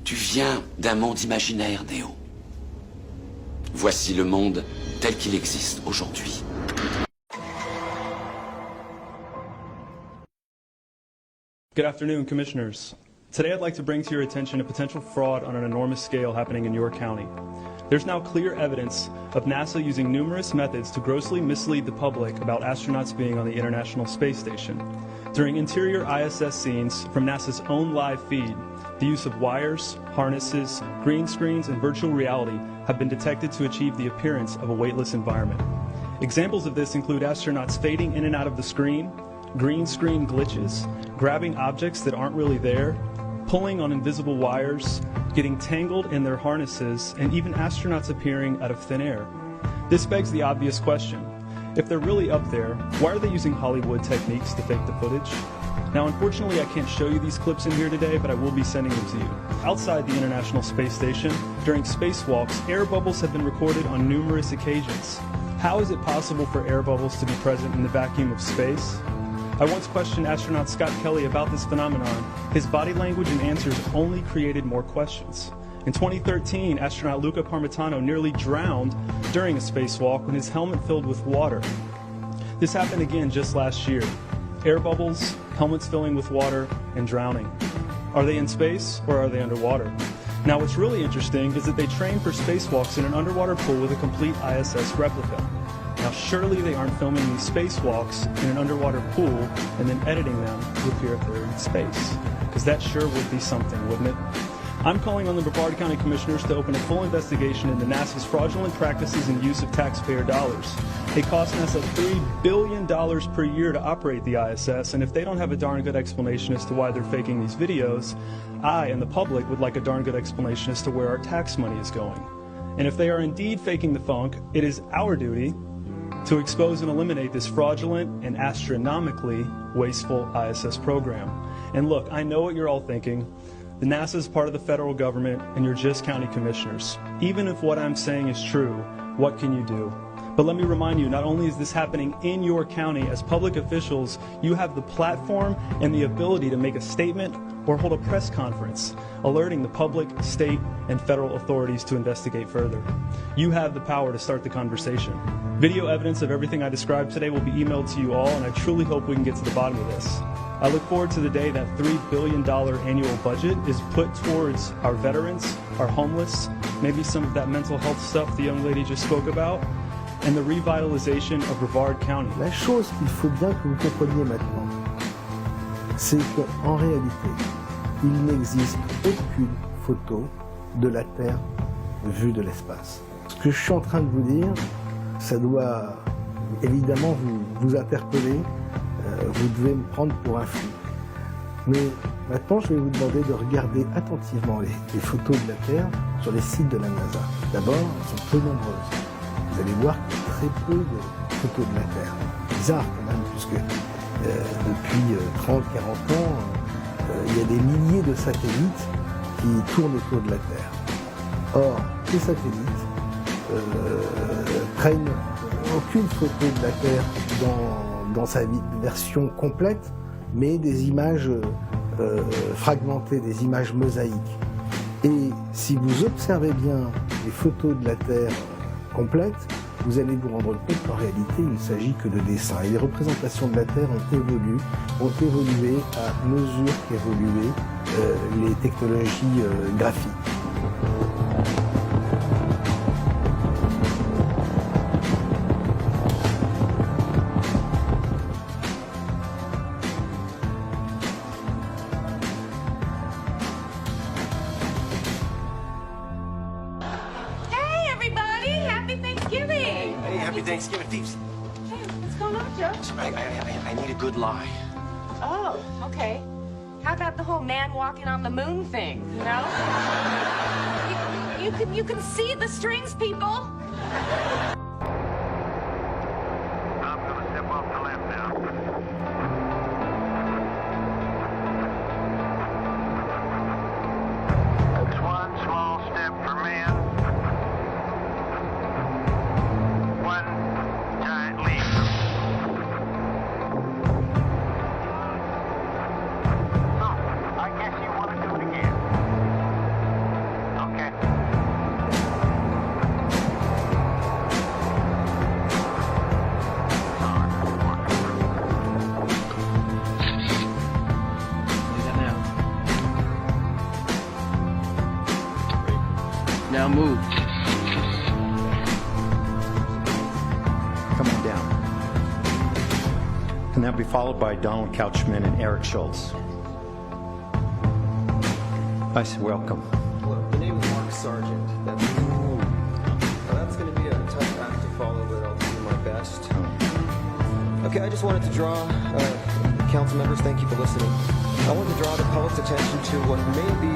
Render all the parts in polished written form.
Tu viens d'un monde imaginaire, Néo. Voici le monde tel qu'il existe aujourd'hui. Good afternoon, Commissioners. Today I'd like to bring to your attention a potential fraud on an enormous scale happening in your county. There's now clear evidence of NASA using numerous methods to grossly mislead the public about astronauts being on the International Space Station. During interior ISS scenes from NASA's own live feed, the use of wires, harnesses, green screens, and virtual reality have been detected to achieve the appearance of a weightless environment. Examples of this include astronauts fading in and out of the screen, green screen glitches, grabbing objects that aren't really there, pulling on invisible wires, getting tangled in their harnesses, and even astronauts appearing out of thin air. This begs the obvious question. If they're really up there, why are they using Hollywood techniques to fake the footage? Now, unfortunately, I can't show you these clips in here today, but I will be sending them to you. Outside the International Space Station, during spacewalks, air bubbles have been recorded on numerous occasions. How is it possible for air bubbles to be present in the vacuum of space? I once questioned astronaut Scott Kelly about this phenomenon. His body language and answers only created more questions. In 2013, astronaut Luca Parmitano nearly drowned during a spacewalk when his helmet filled with water. This happened again just last year. Air bubbles, helmets filling with water, and drowning. Are they in space or are they underwater? Now what's really interesting is that they train for spacewalks in an underwater pool with a complete ISS replica. Now surely they aren't filming these spacewalks in an underwater pool and then editing them to appear if they're in space. Because that sure would be something, wouldn't it? I'm calling on the Brevard County Commissioners to open a full investigation into NASA's fraudulent practices and use of taxpayer dollars. It costs NASA $3 billion per year to operate the ISS, and if they don't have a darn good explanation as to why they're faking these videos, I and the public would like a darn good explanation as to where our tax money is going. And if they are indeed faking the funk, it is our duty to expose and eliminate this fraudulent and astronomically wasteful ISS program. And look, I know what you're all thinking. The NASA is part of the federal government, and you're just county commissioners. Even if what I'm saying is true, what can you do? But let me remind you, not only is this happening in your county, as public officials, you have the platform and the ability to make a statement or hold a press conference, alerting the public, state, and federal authorities to investigate further. You have the power to start the conversation. Video evidence of everything I described today will be emailed to you all, and I truly hope we can get to the bottom of this. I look forward to the day that $3 billion annual budget is put towards our veterans, our homeless, maybe some of that mental health stuff the young lady just spoke about, and the revitalization of Brevard County. La chose qu'il faut bien que vous compreniez maintenant, c'est qu'en réalité, il n'existe aucune photo de la Terre vue de l'espace. Ce que je suis en train de vous dire, ça doit évidemment vous interpeller. Vous devez me prendre pour un fou. Mais maintenant, je vais vous demander de regarder attentivement les photos de la Terre sur les sites de la NASA. D'abord, elles sont peu nombreuses. Vous allez voir qu'il y a très peu de photos de la Terre. Bizarre quand même, puisque depuis 30-40 ans, il y a des milliers de satellites qui tournent autour de la Terre. Or, ces satellites prennent aucune photo de la Terre dans sa version complète, mais des images fragmentées, des images mosaïques. Et si vous observez bien les photos de la Terre complète, vous allez vous rendre compte qu'en réalité, il ne s'agit que de dessins. Et les représentations de la Terre ont évolué à mesure qu'évoluaient les technologies graphiques. Thanksgiving thieves. Hey, what's going on, Joe? I need a good lie. Oh, okay. How about the whole man walking on the moon thing, you know? You can see the strings, people. I'm gonna step off the left now. It's one small step for man, one giant leap. So, I guess you want to do it again. Now move. Come on down. And that'll be followed by Donald Couchman and Eric Schultz. I say welcome. Hello, the name is Mark Sargent. That's going to be a tough act to follow, but I'll do my best. Okay, I just wanted to draw, council members, thank you for listening. I want to draw the public's attention to what may be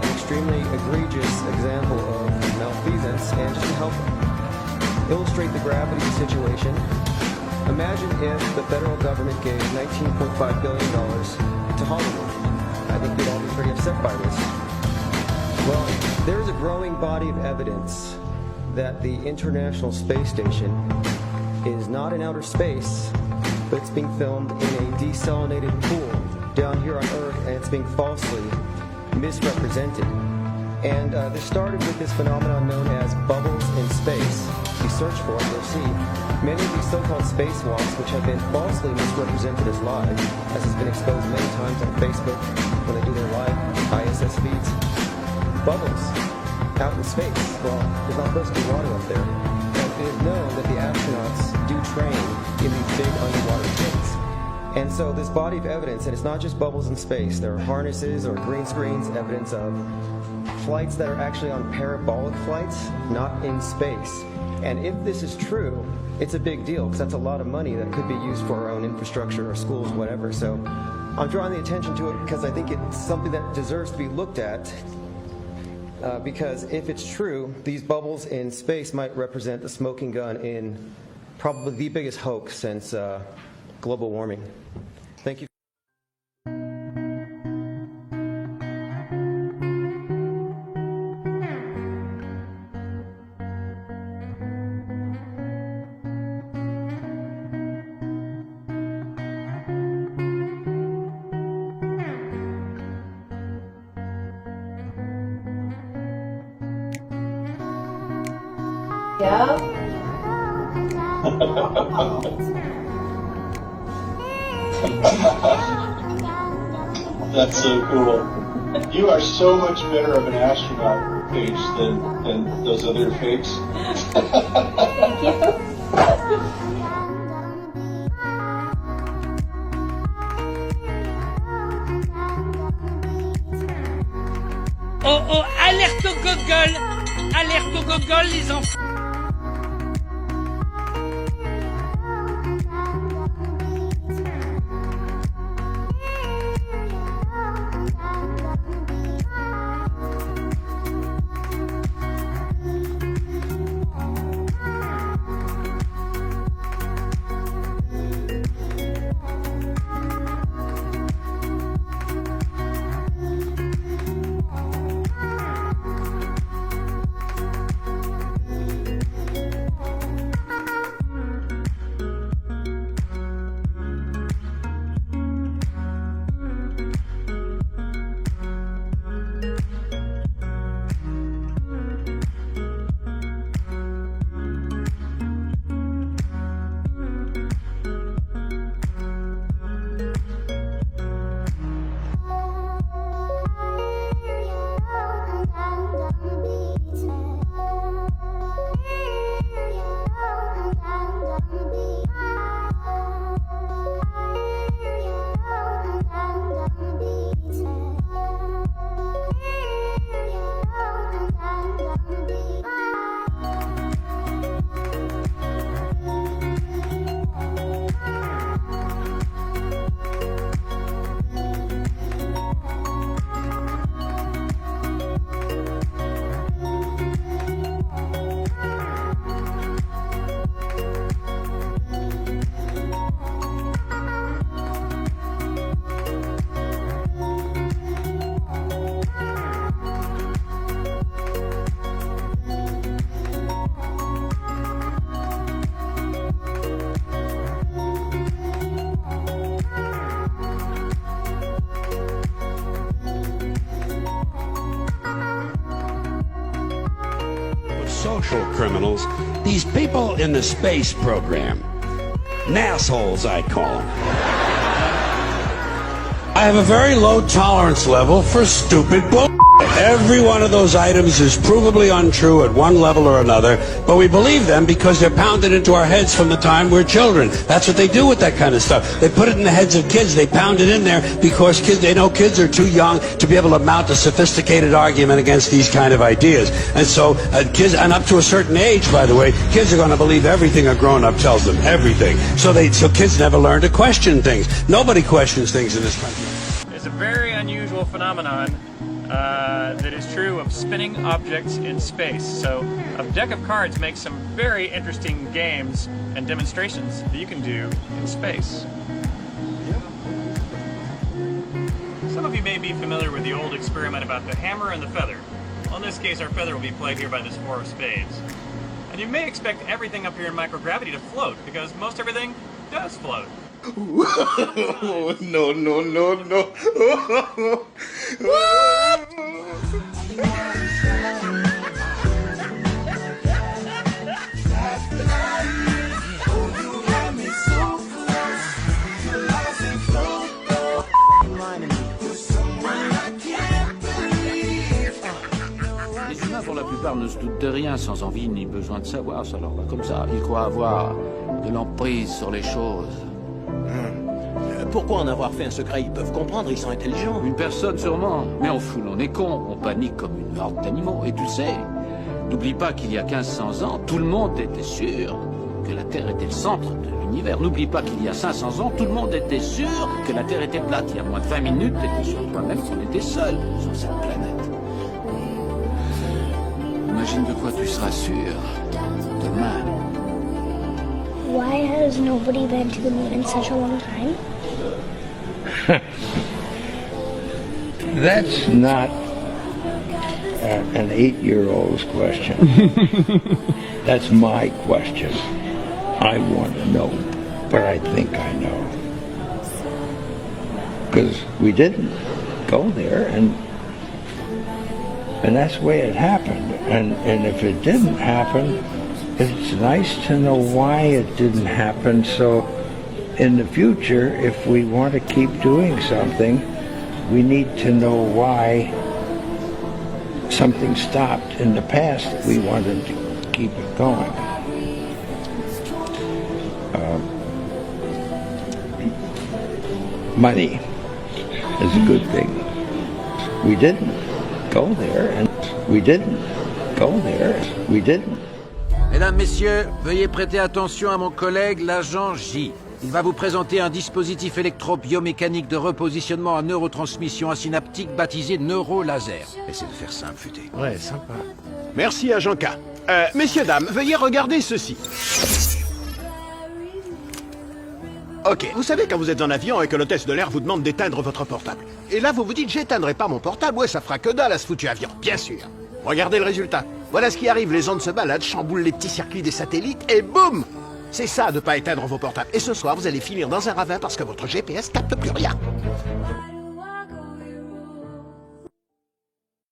an extremely egregious example of malfeasance, and just to help illustrate the gravity of the situation, imagine if the federal government gave $19.5 billion to Hollywood. I think we'd all be pretty upset by this. Well, there is a growing body of evidence that the International Space Station is not in outer space, but it's being filmed in a desalinated pool down here on Earth, and it's being falsely misrepresented. And this started with this phenomenon known as bubbles in space. If you search for it, you'll see many of these so-called spacewalks, which have been falsely misrepresented as live, as has been exposed many times on Facebook when they do their live ISS feeds. Bubbles out in space. Well, there's not supposed to be water up there. And it is known that the astronauts do train in these big underwater tanks. And so this body of evidence, and it's not just bubbles in space, there are harnesses or green screens, evidence of flights that are actually on parabolic flights, not in space. And if this is true, it's a big deal, because that's a lot of money that could be used for our own infrastructure or schools, whatever. So I'm drawing the attention to it because I think it's something that deserves to be looked at, because if it's true, these bubbles in space might represent the smoking gun in probably the biggest hoax since global warming. Thank you. Yeah. That's so cool. You are so much better of an astronaut, Paige, than those other fakes. Thank you. Oh oh, alerte au gogol! Alerte au gogol, les enfants! Social criminals, these people in the space program. Nassholes, I call them. I have a very low tolerance level for stupid bull. Every one of those items is provably untrue at one level or another, but we believe them because they're pounded into our heads from the time we're children. That's what they do with that kind of stuff. They put it in the heads of kids. They pound it in there because they know kids are too young to be able to mount a sophisticated argument against these kind of ideas. And so kids, and up to a certain age, by the way, kids are going to believe everything a grown-up tells them, everything. So kids never learn to question things. Nobody questions things in this country. It's a very unusual phenomenon that is true of spinning objects in space. So a deck of cards makes some very interesting games and demonstrations that you can do in space. Some of you may be familiar with the old experiment about the hammer and the feather. Well, in this case, our feather will be played here by this four of spades. And you may expect everything up here in microgravity to float, because most everything does float. No, no, no, no. Les humains, pour la plupart, ne se doutent de rien, sans envie ni besoin de savoir. Ça leur va comme ça. Ils croient avoir de l'emprise sur les choses. Pourquoi en avoir fait un secret? Ils peuvent comprendre, ils sont intelligents. Une personne sûrement, mais en foule on est con, on panique comme une horde d'animaux. Et tu sais, n'oublie pas qu'il y a 1500 ans, tout le monde était sûr que la Terre était le centre de l'univers. N'oublie pas qu'il y a 500 ans, tout le monde était sûr que la Terre était plate. Il y a moins de 20 minutes, tu étais sûr toi-même qu'on était seul sur cette planète. Imagine de quoi tu seras sûr demain. Why has nobody been to the moon in such a long time? That's not an 8-year-old's question. That's my question. I want to know, but I think I know. Because we didn't go there, and that's the way it happened. And if it didn't happen, it's nice to know why it didn't happen, so in the future, if we want to keep doing something, we need to know why something stopped in the past that we wanted to keep it going. Money is a good thing. We didn't go there, and we didn't go there. We didn't. Mesdames, Messieurs, veuillez prêter attention à mon collègue, l'agent J. Il va vous présenter un dispositif électro-biomécanique de repositionnement à neurotransmission asynaptique baptisé neurolaser. Essayez de faire simple, futé. Ouais, sympa. Merci, agent K. Messieurs, dames, veuillez regarder ceci. Ok, vous savez quand vous êtes en avion et que l'hôtesse de l'air vous demande d'éteindre votre portable. Et là, vous vous dites, j'éteindrai pas mon portable, ouais, ça fera que dalle à ce foutu avion, bien sûr. Regardez le résultat. Voilà ce qui arrive, les ondes se baladent, chamboulent les petits circuits des satellites, et boum! C'est ça de pas éteindre vos portables. Et ce soir, vous allez finir dans un ravin parce que votre GPS capte plus rien.